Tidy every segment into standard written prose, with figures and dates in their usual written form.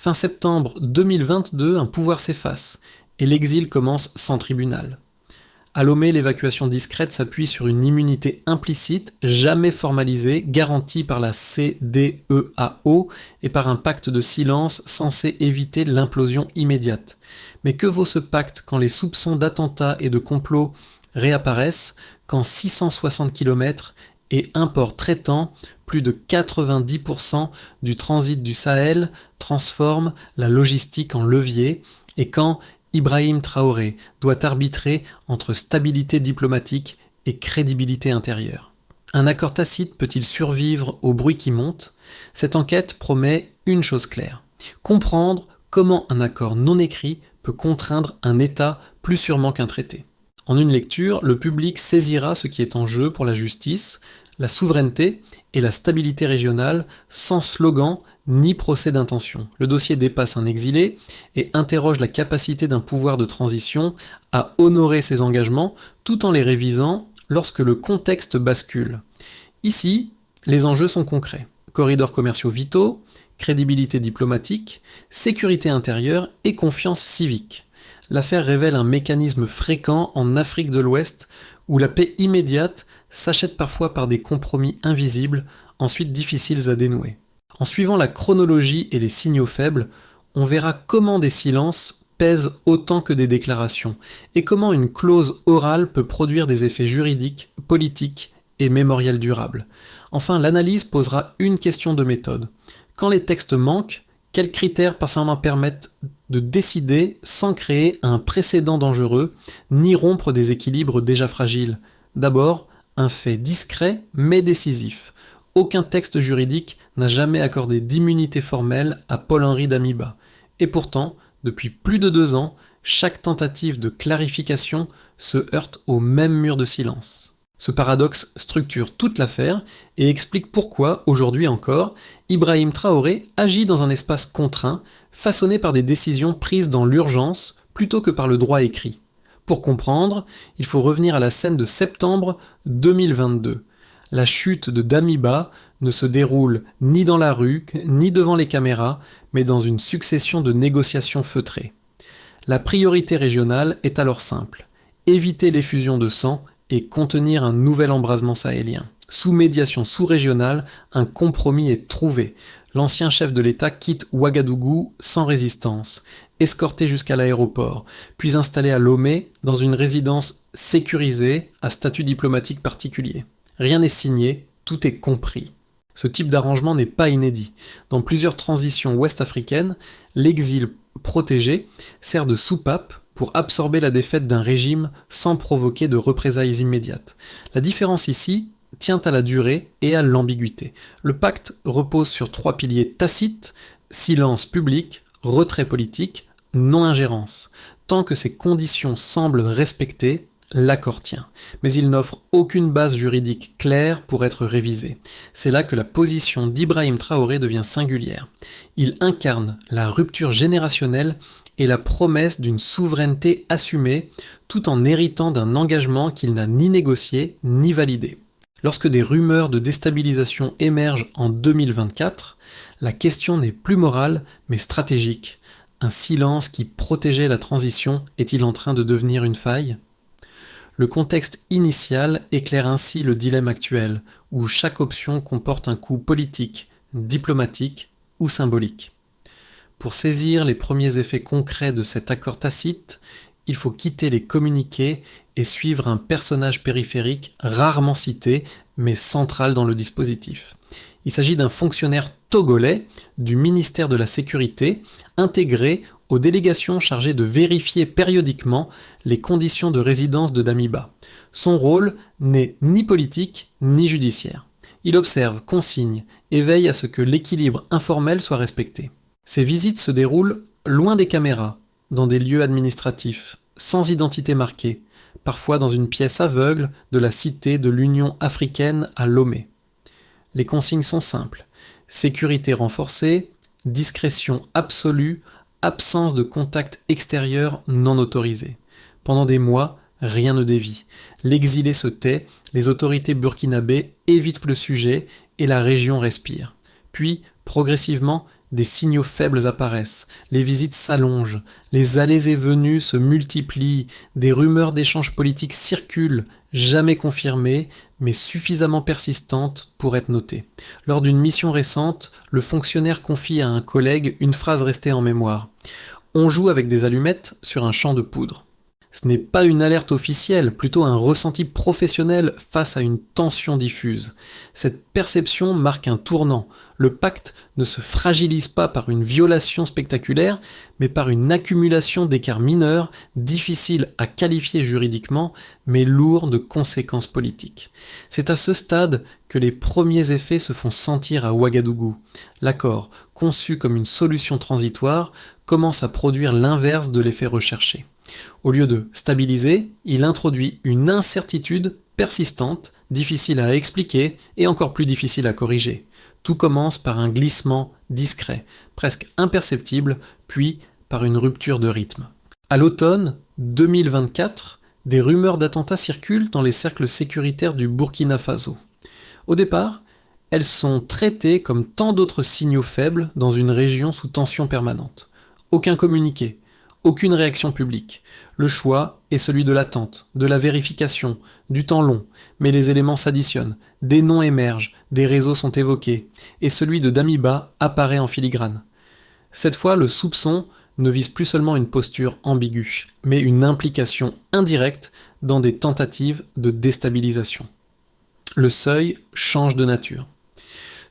Fin septembre 2022, un pouvoir s'efface et l'exil commence sans tribunal. À Lomé, l'évacuation discrète s'appuie sur une immunité implicite, jamais formalisée, garantie par la CEDEAO et par un pacte de silence censé éviter l'implosion immédiate. Mais que vaut ce pacte quand les soupçons d'attentats et de complot réapparaissent, quand 660 km et un port traitant, plus de 90% du transit du Sahel transforment la logistique en levier, et quand Ibrahim Traoré doit arbitrer entre stabilité diplomatique et crédibilité intérieure. Un accord tacite peut-il survivre au bruit qui monte ? Cette enquête promet une chose claire. Comprendre comment un accord non écrit peut contraindre un État plus sûrement qu'un traité. En une lecture, le public saisira ce qui est en jeu pour la justice, la souveraineté et la stabilité régionale sans slogan ni procès d'intention. Le dossier dépasse un exilé et interroge la capacité d'un pouvoir de transition à honorer ses engagements tout en les révisant lorsque le contexte bascule. Ici, les enjeux sont concrets. Corridors commerciaux vitaux, crédibilité diplomatique, sécurité intérieure et confiance civique. L'affaire révèle un mécanisme fréquent en Afrique de l'Ouest où la paix immédiate s'achète parfois par des compromis invisibles, ensuite difficiles à dénouer. En suivant la chronologie et les signaux faibles, on verra comment des silences pèsent autant que des déclarations, et comment une clause orale peut produire des effets juridiques, politiques et mémoriels durables. Enfin, l'analyse posera une question de méthode. Quand les textes manquent, quels critères patiemment permettent de décider sans créer un précédent dangereux, ni rompre des équilibres déjà fragiles ? D'abord, un fait discret mais décisif. Aucun texte juridique n'a jamais accordé d'immunité formelle à Paul-Henri Damiba. Et pourtant, depuis plus de 2 ans, chaque tentative de clarification se heurte au même mur de silence. Ce paradoxe structure toute l'affaire et explique pourquoi, aujourd'hui encore, Ibrahim Traoré agit dans un espace contraint, façonné par des décisions prises dans l'urgence plutôt que par le droit écrit. Pour comprendre, il faut revenir à la scène de septembre 2022. La chute de Damiba ne se déroule ni dans la rue, ni devant les caméras, mais dans une succession de négociations feutrées. La priorité régionale est alors simple, éviter l'effusion de sang et contenir un nouvel embrasement sahélien. Sous médiation sous-régionale, un compromis est trouvé. L'ancien chef de l'État quitte Ouagadougou sans résistance, escorté jusqu'à l'aéroport, puis installé à Lomé dans une résidence sécurisée à statut diplomatique particulier. Rien n'est signé, tout est compris. Ce type d'arrangement n'est pas inédit. Dans plusieurs transitions ouest-africaines, l'exil protégé sert de soupape pour absorber la défaite d'un régime sans provoquer de représailles immédiates. La différence ici tient à la durée et à l'ambiguïté. Le pacte repose sur 3 piliers tacites: silence public, retrait politique, non-ingérence. Tant que ces conditions semblent respectées, l'accord tient. Mais il n'offre aucune base juridique claire pour être révisé. C'est là que la position d'Ibrahim Traoré devient singulière. Il incarne la rupture générationnelle et la promesse d'une souveraineté assumée, tout en héritant d'un engagement qu'il n'a ni négocié ni validé. Lorsque des rumeurs de déstabilisation émergent en 2024, la question n'est plus morale, mais stratégique. Un silence qui protégeait la transition est-il en train de devenir une faille ? Le contexte initial éclaire ainsi le dilemme actuel, où chaque option comporte un coût politique, diplomatique ou symbolique. Pour saisir les premiers effets concrets de cet accord tacite, il faut quitter les communiqués et suivre un personnage périphérique rarement cité, mais central dans le dispositif. Il s'agit d'un fonctionnaire togolais du ministère de la Sécurité, intégré aux délégations chargées de vérifier périodiquement les conditions de résidence de Damiba. Son rôle n'est ni politique ni judiciaire. Il observe, consigne et veille à ce que l'équilibre informel soit respecté. Ces visites se déroulent loin des caméras, dans des lieux administratifs, sans identité marquée, parfois dans une pièce aveugle de la cité de l'Union africaine à Lomé. Les consignes sont simples: sécurité renforcée, discrétion absolue, absence de contact extérieur non autorisé. Pendant des mois, rien ne dévie. L'exilé se tait, les autorités burkinabées évitent le sujet et la région respire. Puis, progressivement, des signaux faibles apparaissent, les visites s'allongent, les allées et venues se multiplient, des rumeurs d'échanges politiques circulent, jamais confirmées, mais suffisamment persistantes pour être notées. Lors d'une mission récente, le fonctionnaire confie à un collègue une phrase restée en mémoire. On joue avec des allumettes sur un champ de poudre. Ce n'est pas une alerte officielle, plutôt un ressenti professionnel face à une tension diffuse. Cette perception marque un tournant. Le pacte ne se fragilise pas par une violation spectaculaire, mais par une accumulation d'écarts mineurs, difficiles à qualifier juridiquement, mais lourds de conséquences politiques. C'est à ce stade que les premiers effets se font sentir à Ouagadougou. L'accord, conçu comme une solution transitoire, commence à produire l'inverse de l'effet recherché. Au lieu de stabiliser, il introduit une incertitude persistante, difficile à expliquer et encore plus difficile à corriger. Tout commence par un glissement discret, presque imperceptible, puis par une rupture de rythme. À l'automne 2024, des rumeurs d'attentats circulent dans les cercles sécuritaires du Burkina Faso. Au départ, elles sont traitées comme tant d'autres signaux faibles dans une région sous tension permanente. Aucun communiqué, aucune réaction publique. Le choix est celui de l'attente, de la vérification, du temps long, mais les éléments s'additionnent, des noms émergent, des réseaux sont évoqués, et celui de Damiba apparaît en filigrane. Cette fois, le soupçon ne vise plus seulement une posture ambiguë, mais une implication indirecte dans des tentatives de déstabilisation. Le seuil change de nature.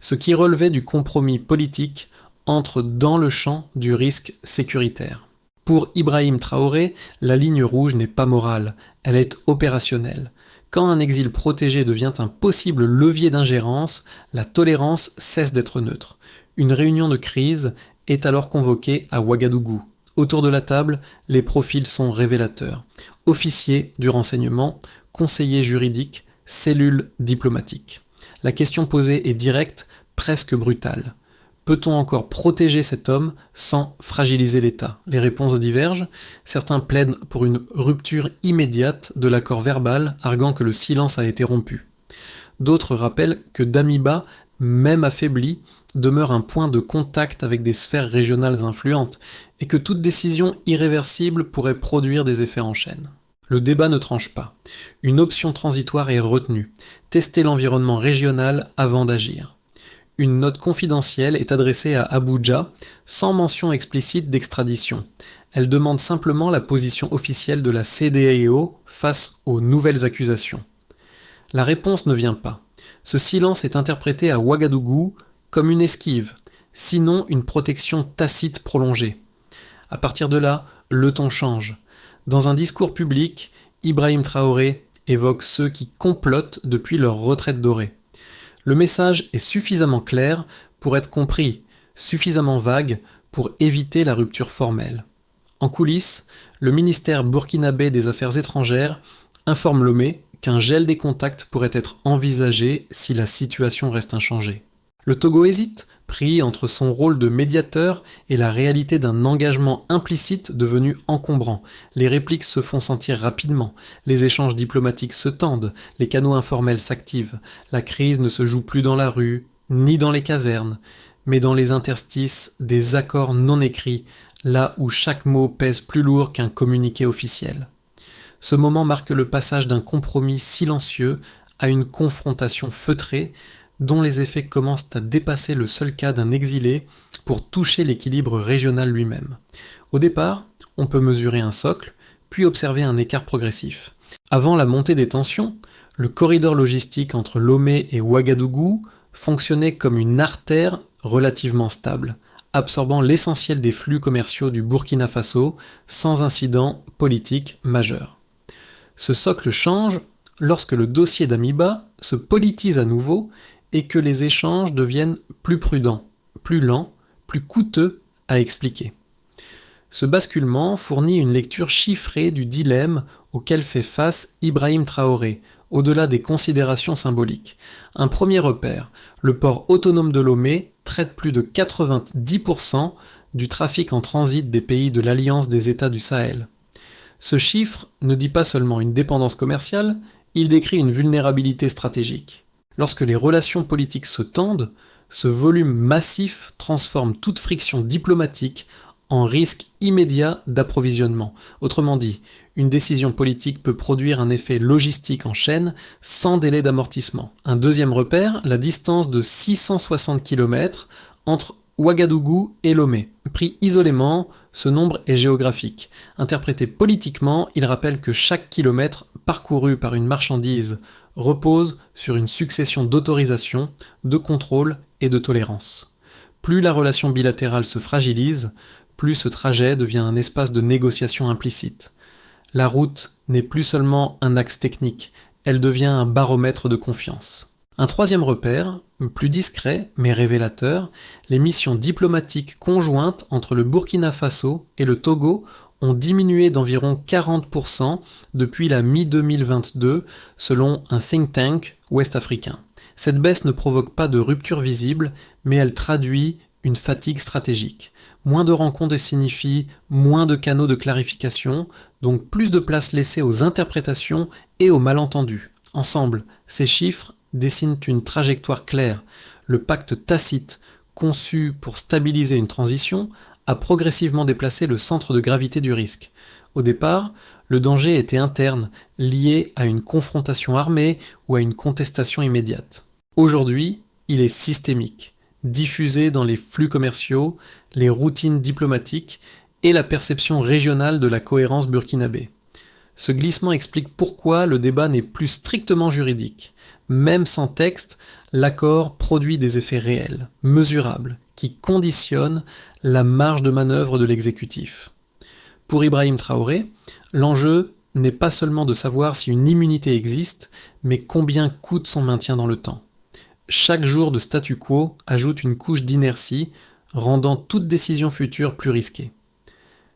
Ce qui relevait du compromis politique entre dans le champ du risque sécuritaire. Pour Ibrahim Traoré, la ligne rouge n'est pas morale, elle est opérationnelle. Quand un exil protégé devient un possible levier d'ingérence, la tolérance cesse d'être neutre. Une réunion de crise est alors convoquée à Ouagadougou. Autour de la table, les profils sont révélateurs. Officiers du renseignement, conseillers juridiques, cellules diplomatiques. La question posée est directe, presque brutale. Peut-on encore protéger cet homme sans fragiliser l'État? Les réponses divergent. Certains plaident pour une rupture immédiate de l'accord verbal, arguant que le silence a été rompu. D'autres rappellent que Damiba, même affaibli, demeure un point de contact avec des sphères régionales influentes, et que toute décision irréversible pourrait produire des effets en chaîne. Le débat ne tranche pas. Une option transitoire est retenue. Tester l'environnement régional avant d'agir. Une note confidentielle est adressée à Abuja, sans mention explicite d'extradition. Elle demande simplement la position officielle de la CEDEAO face aux nouvelles accusations. La réponse ne vient pas. Ce silence est interprété à Ouagadougou comme une esquive, sinon une protection tacite prolongée. À partir de là, le ton change. Dans un discours public, Ibrahim Traoré évoque ceux qui complotent depuis leur retraite dorée. Le message est suffisamment clair pour être compris, suffisamment vague pour éviter la rupture formelle. En coulisses, le ministère burkinabé des Affaires étrangères informe Lomé qu'un gel des contacts pourrait être envisagé si la situation reste inchangée. Le Togo hésite, pris entre son rôle de médiateur et la réalité d'un engagement implicite devenu encombrant. Les répliques se font sentir rapidement, les échanges diplomatiques se tendent, les canaux informels s'activent. La crise ne se joue plus dans la rue, ni dans les casernes, mais dans les interstices des accords non écrits, là où chaque mot pèse plus lourd qu'un communiqué officiel. Ce moment marque le passage d'un compromis silencieux à une confrontation feutrée, dont les effets commencent à dépasser le seul cas d'un exilé pour toucher l'équilibre régional lui-même. Au départ, on peut mesurer un socle, puis observer un écart progressif. Avant la montée des tensions, le corridor logistique entre Lomé et Ouagadougou fonctionnait comme une artère relativement stable, absorbant l'essentiel des flux commerciaux du Burkina Faso sans incident politique majeur. Ce socle change lorsque le dossier d'Amiba se politise à nouveau et que les échanges deviennent plus prudents, plus lents, plus coûteux à expliquer. Ce basculement fournit une lecture chiffrée du dilemme auquel fait face Ibrahim Traoré, au-delà des considérations symboliques. Un premier repère, le port autonome de Lomé traite plus de 90% du trafic en transit des pays de l'Alliance des États du Sahel. Ce chiffre ne dit pas seulement une dépendance commerciale, il décrit une vulnérabilité stratégique. Lorsque les relations politiques se tendent, Ce volume massif transforme toute friction diplomatique en risque immédiat d'approvisionnement. Autrement dit, une décision politique peut produire un effet logistique en chaîne sans délai d'amortissement. Un deuxième repère, la distance de 660 km entre Ouagadougou et Lomé. Pris isolément, ce nombre est géographique. Interprété politiquement, il rappelle que chaque kilomètre parcouru par une marchandise repose sur une succession d'autorisations, de contrôles et de tolérances. Plus la relation bilatérale se fragilise, plus ce trajet devient un espace de négociation implicite. La route n'est plus seulement un axe technique, elle devient un baromètre de confiance. Un troisième repère, plus discret mais révélateur, les missions diplomatiques conjointes entre le Burkina Faso et le Togo ont diminué d'environ 40% depuis la mi-2022 selon un think tank ouest-africain. Cette baisse ne provoque pas de rupture visible, mais elle traduit une fatigue stratégique. Moins de rencontres signifie moins de canaux de clarification, donc plus de place laissée aux interprétations et aux malentendus. Ensemble, ces chiffres dessinent une trajectoire claire. Le pacte tacite, conçu pour stabiliser une transition, a progressivement déplacé le centre de gravité du risque. Au départ, le danger était interne, lié à une confrontation armée ou à une contestation immédiate. Aujourd'hui, il est systémique, diffusé dans les flux commerciaux, les routines diplomatiques et la perception régionale de la cohérence burkinabé. Ce glissement explique pourquoi le débat n'est plus strictement juridique. Même sans texte, l'accord produit des effets réels, mesurables, qui conditionnent la marge de manœuvre de l'exécutif. Pour Ibrahim Traoré, l'enjeu n'est pas seulement de savoir si une immunité existe, mais combien coûte son maintien dans le temps. Chaque jour de statu quo ajoute une couche d'inertie, rendant toute décision future plus risquée.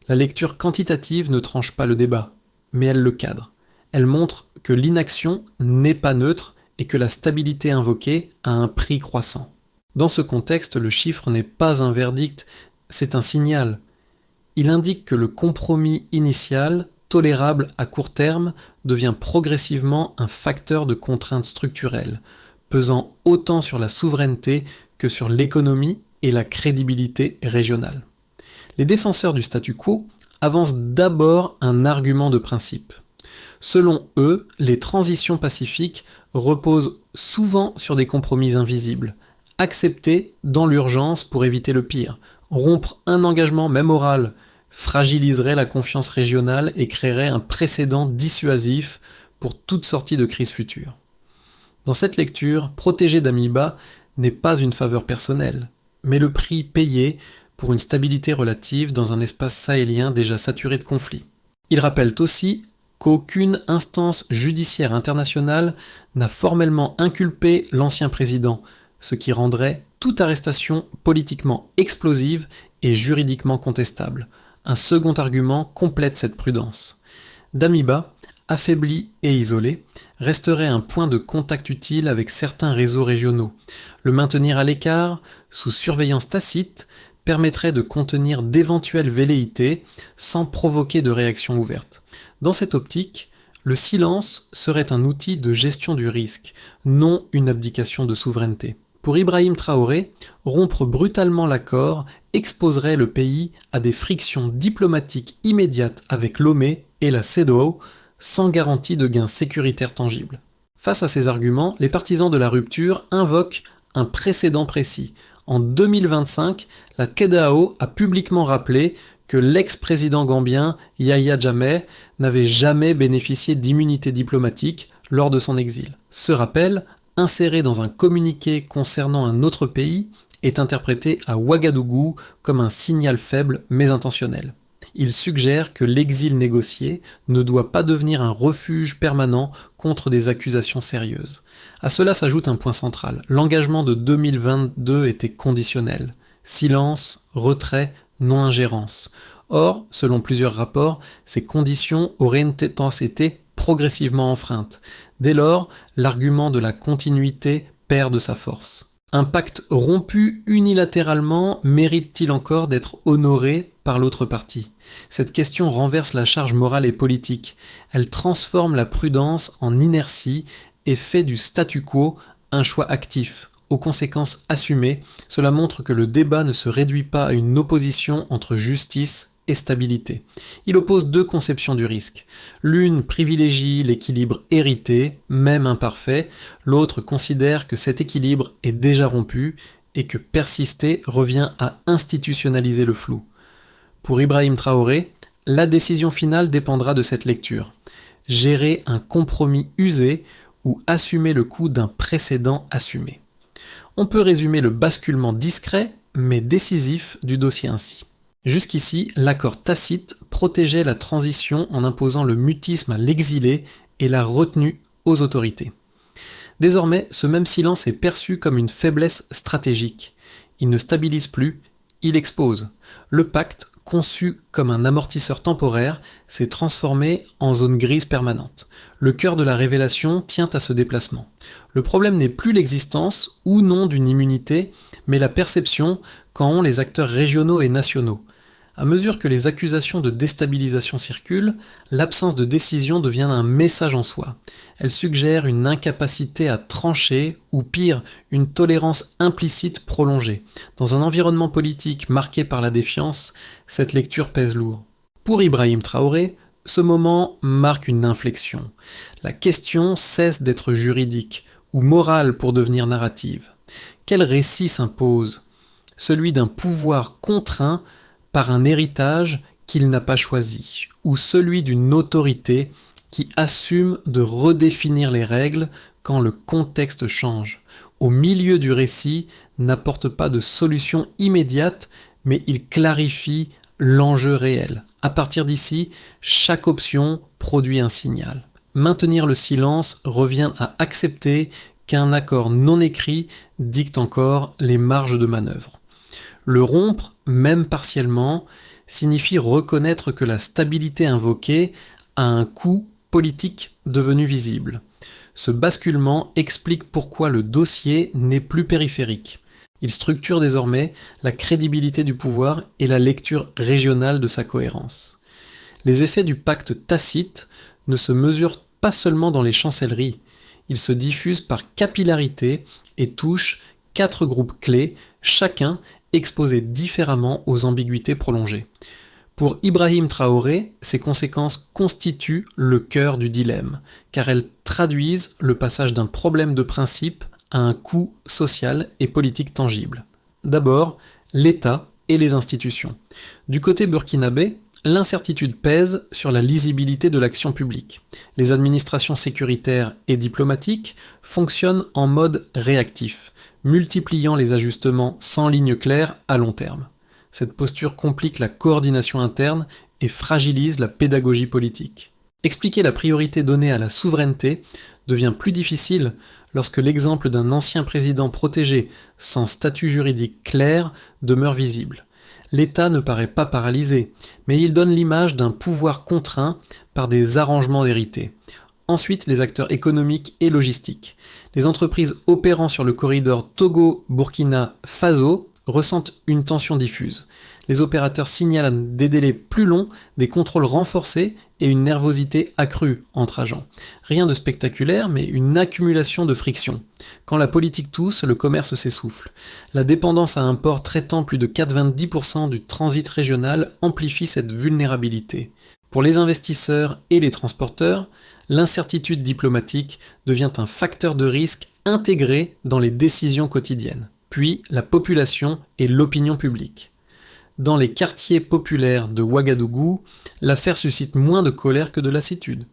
La lecture quantitative ne tranche pas le débat, mais elle le cadre. Elle montre que l'inaction n'est pas neutre et que la stabilité invoquée a un prix croissant. Dans ce contexte, le chiffre n'est pas un verdict, c'est un signal. Il indique que le compromis initial, tolérable à court terme, devient progressivement un facteur de contrainte structurelle, pesant autant sur la souveraineté que sur l'économie et la crédibilité régionale. Les défenseurs du statu quo avancent d'abord un argument de principe. Selon eux, les transitions pacifiques reposent souvent sur des compromis invisibles, acceptés dans l'urgence pour éviter le pire. Rompre un engagement, même oral, fragiliserait la confiance régionale et créerait un précédent dissuasif pour toute sortie de crise future. Dans cette lecture, protéger Damiba n'est pas une faveur personnelle, mais le prix payé pour une stabilité relative dans un espace sahélien déjà saturé de conflits. Ils rappellent aussi qu'aucune instance judiciaire internationale n'a formellement inculpé l'ancien président, ce qui rendrait toute arrestation politiquement explosive et juridiquement contestable. Un second argument complète cette prudence. Damiba, affaibli et isolé, resterait un point de contact utile avec certains réseaux régionaux. Le maintenir à l'écart, sous surveillance tacite, permettrait de contenir d'éventuelles velléités sans provoquer de réaction ouverte. Dans cette optique, le silence serait un outil de gestion du risque, non une abdication de souveraineté. Pour Ibrahim Traoré, rompre brutalement l'accord exposerait le pays à des frictions diplomatiques immédiates avec Lomé et la CEDEAO, sans garantie de gains sécuritaires tangibles. Face à ces arguments, les partisans de la rupture invoquent un précédent précis. En 2025, la CEDEAO a publiquement rappelé que l'ex-président gambien Yahya Jammeh n'avait jamais bénéficié d'immunité diplomatique lors de son exil. Ce rappel, inséré dans un communiqué concernant un autre pays, est interprété à Ouagadougou comme un signal faible mais intentionnel. Il suggère que l'exil négocié ne doit pas devenir un refuge permanent contre des accusations sérieuses. À cela s'ajoute un point central. L'engagement de 2022 était conditionnel. Silence, retrait, non-ingérence. Or, selon plusieurs rapports, ces conditions auraient été progressivement enfreintes. Dès lors, l'argument de la continuité perd de sa force. Un pacte rompu unilatéralement mérite-t-il encore d'être honoré par l'autre partie ? Cette question renverse la charge morale et politique. Elle transforme la prudence en inertie et fait du statu quo un choix actif, aux conséquences assumées, cela montre que le débat ne se réduit pas à une opposition entre justice et stabilité. Il oppose deux conceptions du risque. L'une privilégie l'équilibre hérité, même imparfait, l'autre considère que cet équilibre est déjà rompu et que persister revient à institutionnaliser le flou. Pour Ibrahim Traoré, la décision finale dépendra de cette lecture. Gérer un compromis usé ou assumer le coût d'un précédent assumé. On peut résumer le basculement discret mais décisif du dossier ainsi. Jusqu'ici, l'accord tacite protégeait la transition en imposant le mutisme à l'exilé et la retenue aux autorités. Désormais, ce même silence est perçu comme une faiblesse stratégique. Il ne stabilise plus, il expose. Le pacte, conçu comme un amortisseur temporaire, s'est transformé en zone grise permanente. Le cœur de la révélation tient à ce déplacement. Le problème n'est plus l'existence ou non d'une immunité, mais la perception qu'en ont les acteurs régionaux et nationaux. À mesure que les accusations de déstabilisation circulent, l'absence de décision devient un message en soi. Elle suggère une incapacité à trancher, ou pire, une tolérance implicite prolongée. Dans un environnement politique marqué par la défiance, cette lecture pèse lourd. Pour Ibrahim Traoré, ce moment marque une inflexion. La question cesse d'être juridique, ou morale pour devenir narrative. Quel récit s'impose ? Celui d'un pouvoir contraint par un héritage qu'il n'a pas choisi, ou celui d'une autorité qui assume de redéfinir les règles quand le contexte change. Au milieu du récit, n'apporte pas de solution immédiate, mais il clarifie l'enjeu réel. À partir d'ici, chaque option produit un signal. Maintenir le silence revient à accepter qu'un accord non écrit dicte encore les marges de manœuvre. Le rompre, même partiellement, signifie reconnaître que la stabilité invoquée a un coût politique devenu visible. Ce basculement explique pourquoi le dossier n'est plus périphérique. Il structure désormais la crédibilité du pouvoir et la lecture régionale de sa cohérence. Les effets du pacte tacite ne se mesurent pas seulement dans les chancelleries, ils se diffusent par capillarité et touchent 4 groupes clés, chacun exposé différemment aux ambiguïtés prolongées. Pour Ibrahim Traoré, ces conséquences constituent le cœur du dilemme, car elles traduisent le passage d'un problème de principe à un coût social et politique tangible. D'abord, l'État et les institutions. Du côté burkinabé, l'incertitude pèse sur la lisibilité de l'action publique. Les administrations sécuritaires et diplomatiques fonctionnent en mode réactif, multipliant les ajustements sans ligne claire à long terme. Cette posture complique la coordination interne et fragilise la pédagogie politique. Expliquer la priorité donnée à la souveraineté devient plus difficile lorsque l'exemple d'un ancien président protégé sans statut juridique clair demeure visible. L'État ne paraît pas paralysé, mais il donne l'image d'un pouvoir contraint par des arrangements d'hérités. Ensuite, les acteurs économiques et logistiques. Les entreprises opérant sur le corridor Togo-Burkina Faso ressentent une tension diffuse. Les opérateurs signalent des délais plus longs, des contrôles renforcés et une nervosité accrue entre agents. Rien de spectaculaire, mais une accumulation de frictions. Quand la politique tousse, le commerce s'essouffle. La dépendance à un port traitant plus de 90% du transit régional amplifie cette vulnérabilité. Pour les investisseurs et les transporteurs, l'incertitude diplomatique devient un facteur de risque intégré dans les décisions quotidiennes. Puis la population et l'opinion publique. Dans les quartiers populaires de Ouagadougou, l'affaire suscite moins de colère que de lassitude.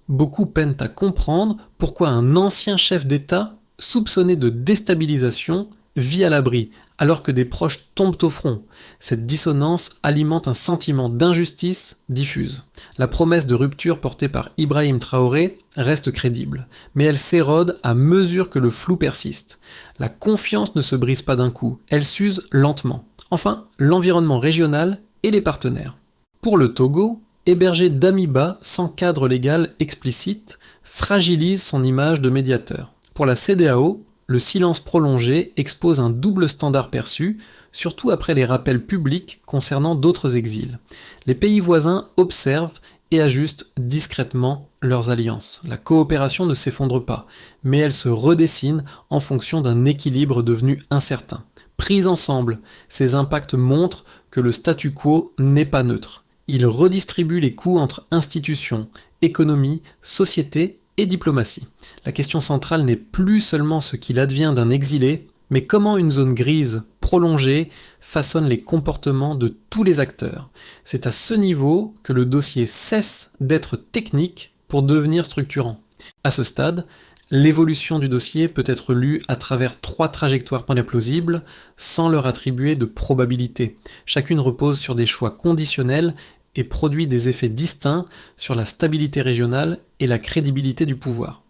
Beaucoup peinent à comprendre pourquoi un ancien chef d'État, soupçonné de déstabilisation, vit à l'abri, alors que des proches tombent au front. Cette dissonance alimente un sentiment d'injustice diffuse. La promesse de rupture portée par Ibrahim Traoré reste crédible, mais elle s'érode à mesure que le flou persiste. La confiance ne se brise pas d'un coup, elle s'use lentement. Enfin, l'environnement régional et les partenaires. Pour le Togo, héberger Damiba sans cadre légal explicite fragilise son image de médiateur. Pour la CEDEAO, le silence prolongé expose un double standard perçu, surtout après les rappels publics concernant d'autres exils. Les pays voisins observent et ajustent discrètement leurs alliances. La coopération ne s'effondre pas, mais elle se redessine en fonction d'un équilibre devenu incertain. Pris ensemble, ces impacts montrent que le statu quo n'est pas neutre. Il redistribue les coûts entre institutions, économie, société et diplomatie. La question centrale n'est plus seulement ce qu'il advient d'un exilé, mais comment une zone grise prolongée façonne les comportements de tous les acteurs. C'est à ce niveau que le dossier cesse d'être technique pour devenir structurant. À ce stade, l'évolution du dossier peut être lue à travers 3 trajectoires plausibles, sans leur attribuer de probabilité. Chacune repose sur des choix conditionnels et produit des effets distincts sur la stabilité régionale et la crédibilité du pouvoir.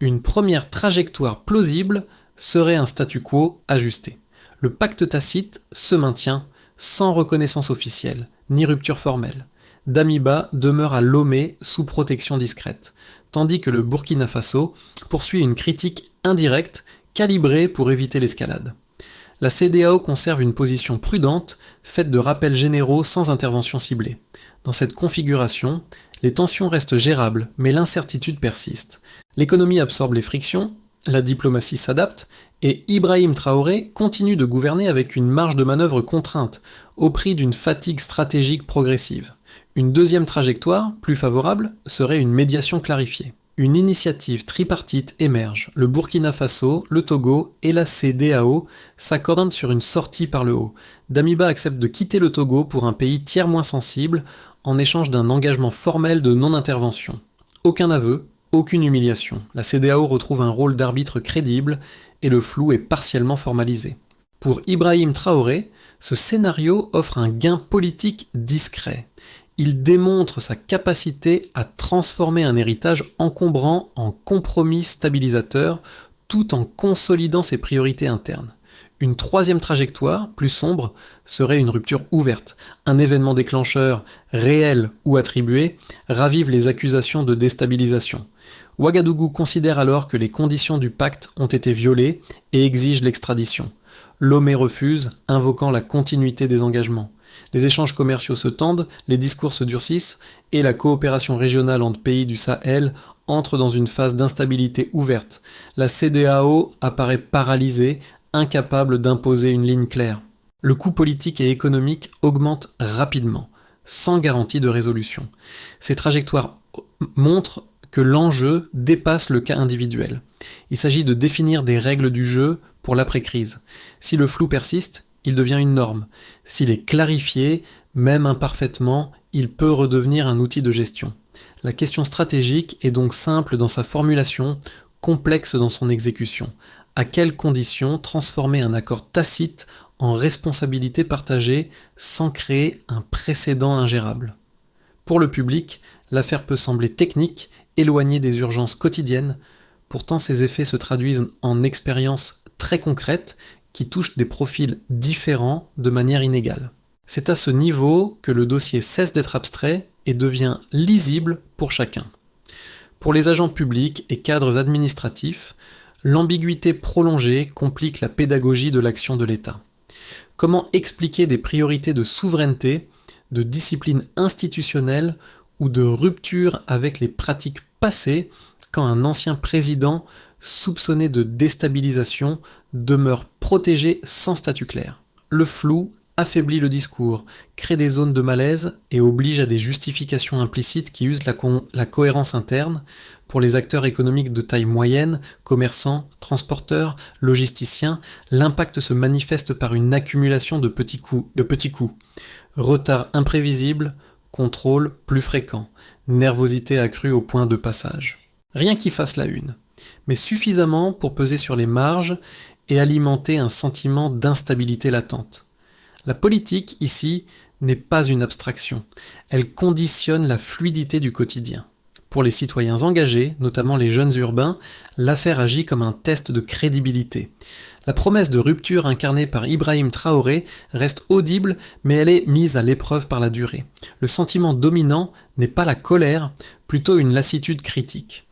Une première trajectoire plausible serait un statu quo ajusté. Le pacte tacite se maintient sans reconnaissance officielle, ni rupture formelle. Damiba demeure à Lomé sous protection discrète, tandis que le Burkina Faso poursuit une critique indirecte calibrée pour éviter l'escalade. La CEDEAO conserve une position prudente, faite de rappels généraux sans intervention ciblée. Dans cette configuration, les tensions restent gérables, mais l'incertitude persiste. L'économie absorbe les frictions, la diplomatie s'adapte, et Ibrahim Traoré continue de gouverner avec une marge de manœuvre contrainte, au prix d'une fatigue stratégique progressive. Une deuxième trajectoire, plus favorable, serait une médiation clarifiée. Une initiative tripartite émerge. Le Burkina Faso, le Togo et la CEDEAO s'accordent sur une sortie par le haut. Damiba accepte de quitter le Togo pour un pays tiers moins sensible, en échange d'un engagement formel de non-intervention. Aucun aveu, aucune humiliation. La CEDEAO retrouve un rôle d'arbitre crédible et le flou est partiellement formalisé. Pour Ibrahim Traoré, ce scénario offre un gain politique discret. Il démontre sa capacité à transformer un héritage encombrant en compromis stabilisateur tout en consolidant ses priorités internes. Une troisième trajectoire, plus sombre, serait une rupture ouverte. Un événement déclencheur, réel ou attribué, ravive les accusations de déstabilisation. Ouagadougou considère alors que les conditions du pacte ont été violées et exige l'extradition. Lomé refuse, invoquant la continuité des engagements. Les échanges commerciaux se tendent, les discours se durcissent, et la coopération régionale entre pays du Sahel entre dans une phase d'instabilité ouverte. La CEDEAO apparaît paralysée, incapable d'imposer une ligne claire. Le coût politique et économique augmente rapidement, sans garantie de résolution. Ces trajectoires montrent que l'enjeu dépasse le cas individuel. Il s'agit de définir des règles du jeu pour l'après-crise. Si le flou persiste, il devient une norme. S'il est clarifié, même imparfaitement, il peut redevenir un outil de gestion. La question stratégique est donc simple dans sa formulation, complexe dans son exécution. À quelles conditions transformer un accord tacite en responsabilité partagée sans créer un précédent ingérable? Pour le public, l'affaire peut sembler technique, éloignée des urgences quotidiennes, pourtant ses effets se traduisent en expériences très concrètes qui touchent des profils différents de manière inégale. C'est à ce niveau que le dossier cesse d'être abstrait et devient lisible pour chacun. Pour les agents publics et cadres administratifs, l'ambiguïté prolongée complique la pédagogie de l'action de l'État. Comment expliquer des priorités de souveraineté, de discipline institutionnelle ou de rupture avec les pratiques passées quand un ancien président soupçonné de déstabilisation demeure protégé sans statut clair? Le flou affaiblit le discours, crée des zones de malaise et oblige à des justifications implicites qui usent la cohérence interne. Pour les acteurs économiques de taille moyenne, commerçants, transporteurs, logisticiens, l'impact se manifeste par une accumulation de petits coups. Retard imprévisible, contrôle plus fréquent, nervosité accrue au point de passage. Rien qui fasse la une, mais suffisamment pour peser sur les marges et alimenter un sentiment d'instabilité latente. La politique, ici, n'est pas une abstraction. Elle conditionne la fluidité du quotidien. Pour les citoyens engagés, notamment les jeunes urbains, l'affaire agit comme un test de crédibilité. La promesse de rupture incarnée par Ibrahim Traoré reste audible, mais elle est mise à l'épreuve par la durée. Le sentiment dominant n'est pas la colère, plutôt une lassitude critique.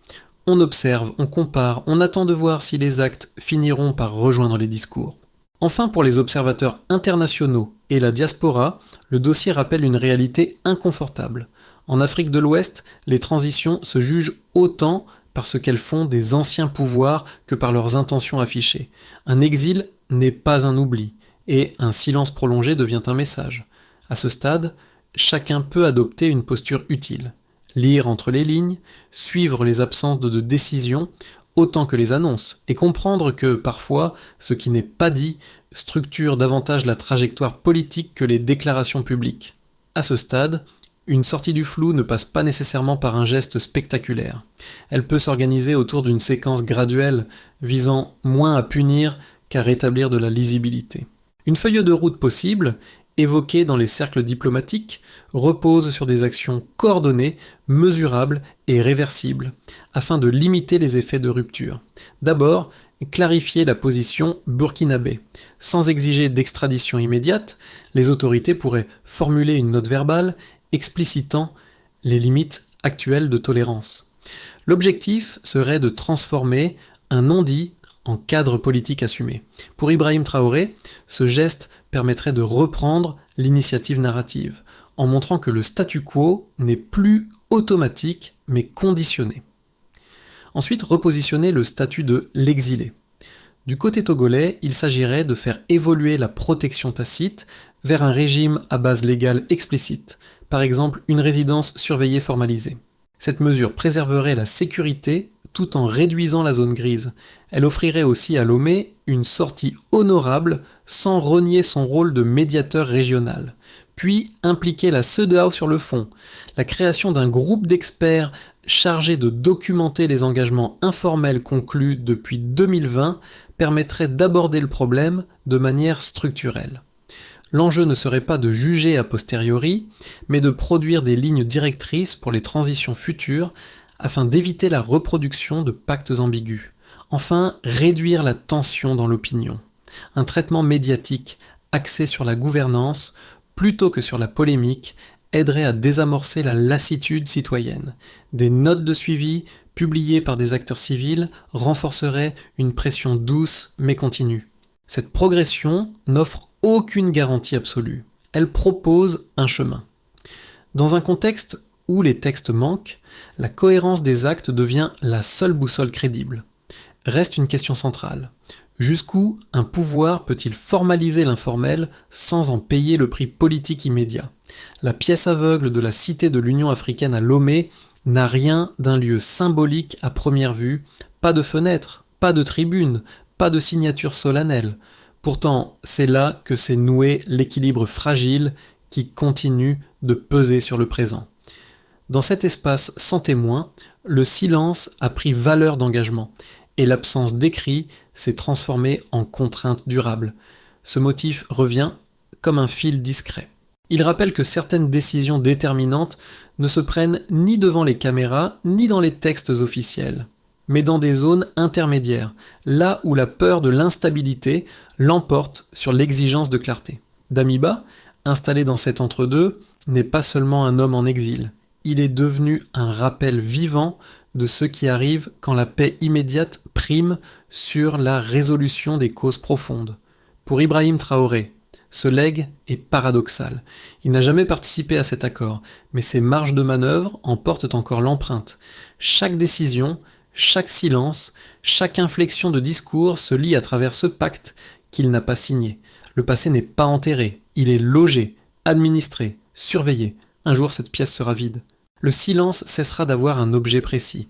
On observe, on compare, on attend de voir si les actes finiront par rejoindre les discours. Enfin, pour les observateurs internationaux et la diaspora, le dossier rappelle une réalité inconfortable. En Afrique de l'Ouest, les transitions se jugent autant par ce qu'elles font des anciens pouvoirs que par leurs intentions affichées. Un exil n'est pas un oubli, et un silence prolongé devient un message. À ce stade, chacun peut adopter une posture utile. Lire entre les lignes, suivre les absences de décision, autant que les annonces, et comprendre que, parfois, ce qui n'est pas dit structure davantage la trajectoire politique que les déclarations publiques. À ce stade, une sortie du flou ne passe pas nécessairement par un geste spectaculaire. Elle peut s'organiser autour d'une séquence graduelle, visant moins à punir qu'à rétablir de la lisibilité. Une feuille de route possible, évoquée dans les cercles diplomatiques, repose sur des actions coordonnées, mesurables et réversibles, afin de limiter les effets de rupture. D'abord, clarifier la position burkinabé. Sans exiger d'extradition immédiate, les autorités pourraient formuler une note verbale explicitant les limites actuelles de tolérance. L'objectif serait de transformer un non-dit en cadre politique assumé. Pour Ibrahim Traoré, ce geste permettrait de reprendre l'initiative narrative, en montrant que le statu quo n'est plus automatique, mais conditionné. Ensuite, repositionner le statut de l'exilé. Du côté togolais, il s'agirait de faire évoluer la protection tacite vers un régime à base légale explicite, par exemple une résidence surveillée formalisée. Cette mesure préserverait la sécurité tout en réduisant la zone grise. Elle offrirait aussi à Lomé une sortie honorable sans renier son rôle de médiateur régional. Puis impliquer la CEDEAO sur le fond, la création d'un groupe d'experts chargé de documenter les engagements informels conclus depuis 2020 permettrait d'aborder le problème de manière structurelle. L'enjeu ne serait pas de juger a posteriori, mais de produire des lignes directrices pour les transitions futures afin d'éviter la reproduction de pactes ambigus. Enfin, réduire la tension dans l'opinion. Un traitement médiatique axé sur la gouvernance plutôt que sur la polémique aiderait à désamorcer la lassitude citoyenne. Des notes de suivi publiées par des acteurs civils renforceraient une pression douce mais continue. Cette progression n'offre aucune garantie absolue. Elle propose un chemin. Dans un contexte où les textes manquent, la cohérence des actes devient la seule boussole crédible. Reste une question centrale. Jusqu'où un pouvoir peut-il formaliser l'informel sans en payer le prix politique immédiat ? La pièce aveugle de la cité de l'Union africaine à Lomé n'a rien d'un lieu symbolique à première vue, pas de fenêtre, pas de tribune, pas de signature solennelle. Pourtant, c'est là que s'est noué l'équilibre fragile qui continue de peser sur le présent. Dans cet espace sans témoin, le silence a pris valeur d'engagement et l'absence d'écrit s'est transformée en contrainte durable. Ce motif revient comme un fil discret. Il rappelle que certaines décisions déterminantes ne se prennent ni devant les caméras ni dans les textes officiels, mais dans des zones intermédiaires, là où la peur de l'instabilité l'emporte sur l'exigence de clarté. Damiba, installé dans cet entre-deux, n'est pas seulement un homme en exil. Il est devenu un rappel vivant de ce qui arrive quand la paix immédiate prime sur la résolution des causes profondes. Pour Ibrahim Traoré, ce legs est paradoxal. Il n'a jamais participé à cet accord, mais ses marges de manœuvre en portent encore l'empreinte. Chaque décision, chaque silence, chaque inflexion de discours se lie à travers ce pacte qu'il n'a pas signé. Le passé n'est pas enterré, il est logé, administré, surveillé. Un jour, cette pièce sera vide. Le silence cessera d'avoir un objet précis.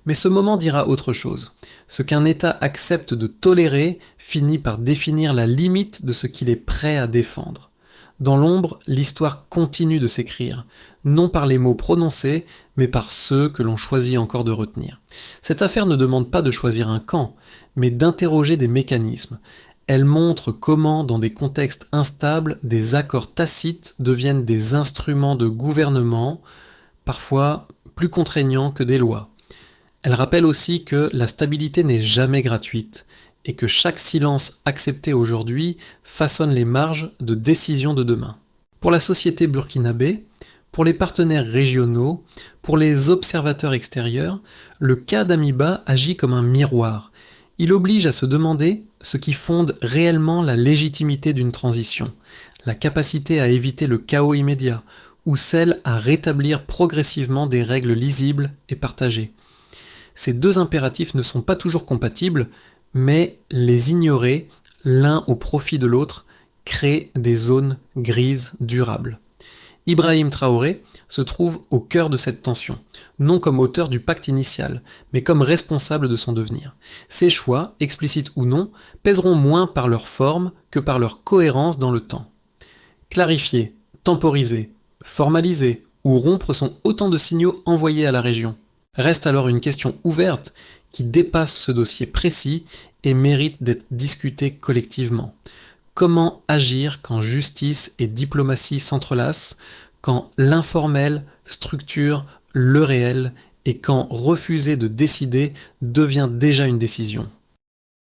Mais ce moment dira autre chose. Ce qu'un État accepte de tolérer finit par définir la limite de ce qu'il est prêt à défendre. Dans l'ombre, l'histoire continue de s'écrire, non par les mots prononcés, mais par ceux que l'on choisit encore de retenir. Cette affaire ne demande pas de choisir un camp, mais d'interroger des mécanismes. Elle montre comment, dans des contextes instables, des accords tacites deviennent des instruments de gouvernement, parfois plus contraignants que des lois. Elle rappelle aussi que la stabilité n'est jamais gratuite et que chaque silence accepté aujourd'hui façonne les marges de décision de demain. Pour la société burkinabé, pour les partenaires régionaux, pour les observateurs extérieurs, le cas d'Amiba agit comme un miroir. Il oblige à se demander ce qui fonde réellement la légitimité d'une transition, la capacité à éviter le chaos immédiat, ou celle à rétablir progressivement des règles lisibles et partagées. Ces deux impératifs ne sont pas toujours compatibles, mais les ignorer, l'un au profit de l'autre, crée des zones grises durables. Ibrahim Traoré se trouve au cœur de cette tension, non comme auteur du pacte initial, mais comme responsable de son devenir. Ses choix, explicites ou non, pèseront moins par leur forme que par leur cohérence dans le temps. Clarifier, temporiser, formaliser ou rompre sont autant de signaux envoyés à la région. Reste alors une question ouverte qui dépasse ce dossier précis et mérite d'être discutée collectivement. Comment agir quand justice et diplomatie s'entrelacent, quand l'informel structure le réel et quand refuser de décider devient déjà une décision ?